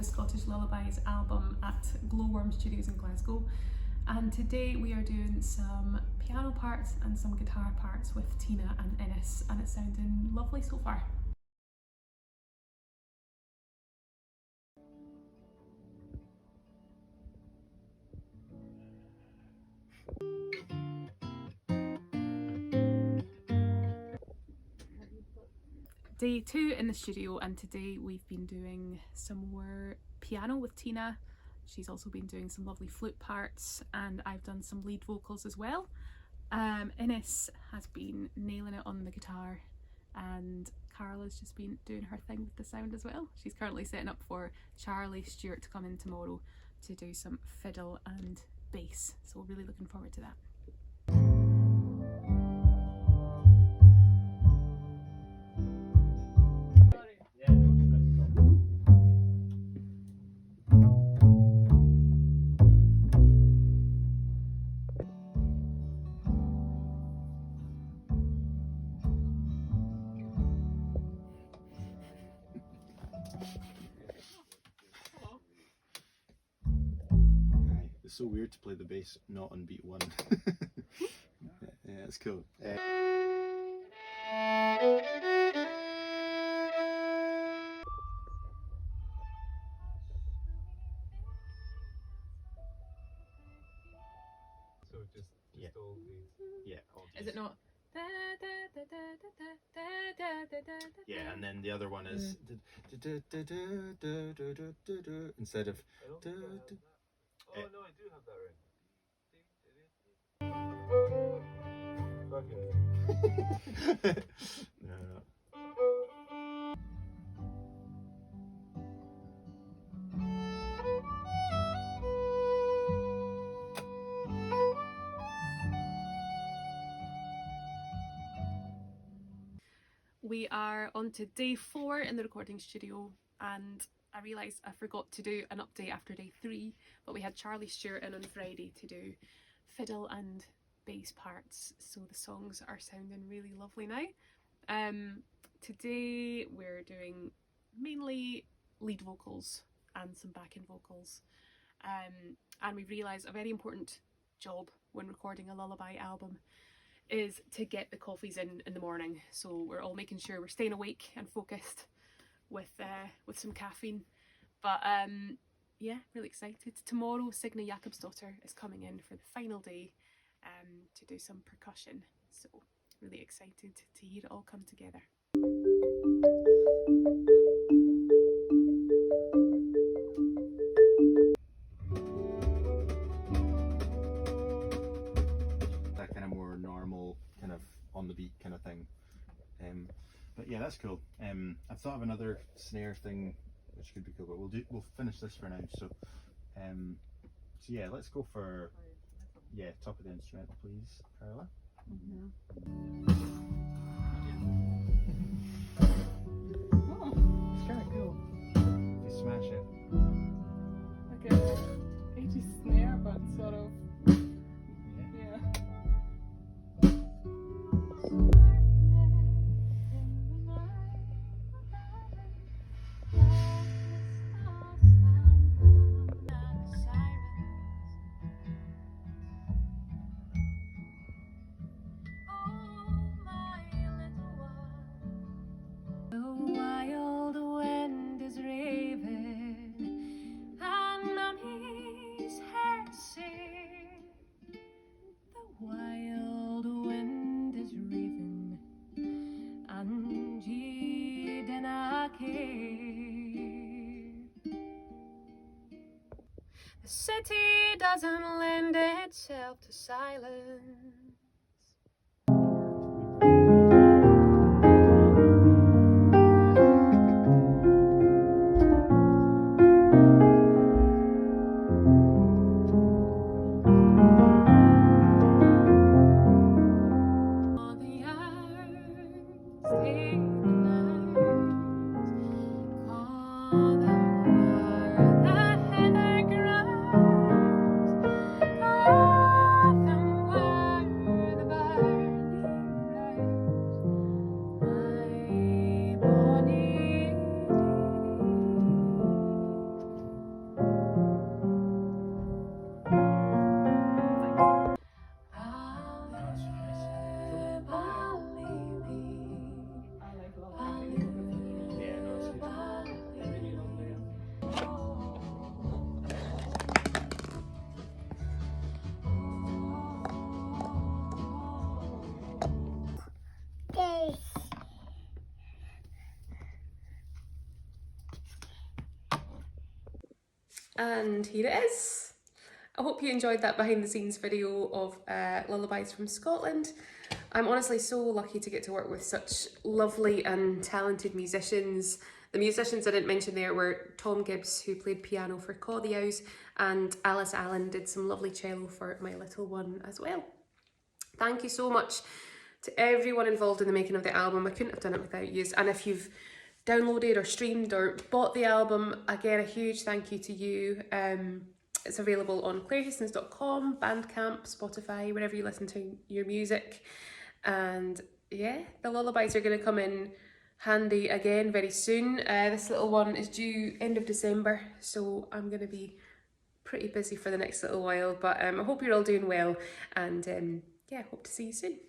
the Scottish Lullabies album at Glowworm Studios in Glasgow, and today we are doing some piano parts and some guitar parts with Tina and Innes, and it's sounding lovely so far. Day 2 in the studio, and today we've been doing some more piano with Tina. She's also been doing some lovely flute parts, and I've done some lead vocals as well. Innes has been nailing it on the guitar, and Carla's just been doing her thing with the sound as well. She's currently setting up for Charlie Stewart to come in tomorrow to do some fiddle and bass, so we're really looking forward to that. It's so weird to play the bass not on beat 1. Yeah, it's cool. So just all these. Yeah, all Is these. it not? Yeah, and then the other one is instead of. I don't think I have that. Oh no, I do have that right. Fuck it. No. We are on to day 4 in the recording studio, and I realised I forgot to do an update after day 3, but we had Charlie Stewart in on Friday to do fiddle and bass parts, so the songs are sounding really lovely now. Today we're doing mainly lead vocals and some backing vocals, and we've realised a very important job when recording a lullaby album is to get the coffees in the morning, so we're all making sure we're staying awake and focused with some caffeine. But yeah, really excited. Tomorrow Signe Jakobsdottir is coming in for the final day to do some percussion, so really excited to hear it all come together. That kind of more normal, kind of on the beat kind of thing. But yeah, that's cool. I've thought of another snare thing which could be cool, but we'll finish this for now. So yeah, let's go for top of the instrument, please, Carla. Oh, It's kind of cool. You smash it. like a 80s snare, but sort of, yeah. The city doesn't lend itself to silence. And here it is. I hope you enjoyed that behind the scenes video of Lullabies from Scotland. I'm honestly so lucky to get to work with such lovely and talented musicians. The musicians I didn't mention there were Tom Gibbs, who played piano for Caw the Owls, and Alice Allen did some lovely cello for my little one as well. Thank you so much to everyone involved in the making of the album. I couldn't have done it without you. And if you've downloaded or streamed or bought the album, again, a huge thank you to you. It's available on clairehastings.com, Bandcamp, Spotify, wherever you listen to your music. And yeah, the lullabies are going to come in handy again very soon. This little one is due end of December, so I'm going to be pretty busy for the next little while. But I hope you're all doing well, and yeah, hope to see you soon.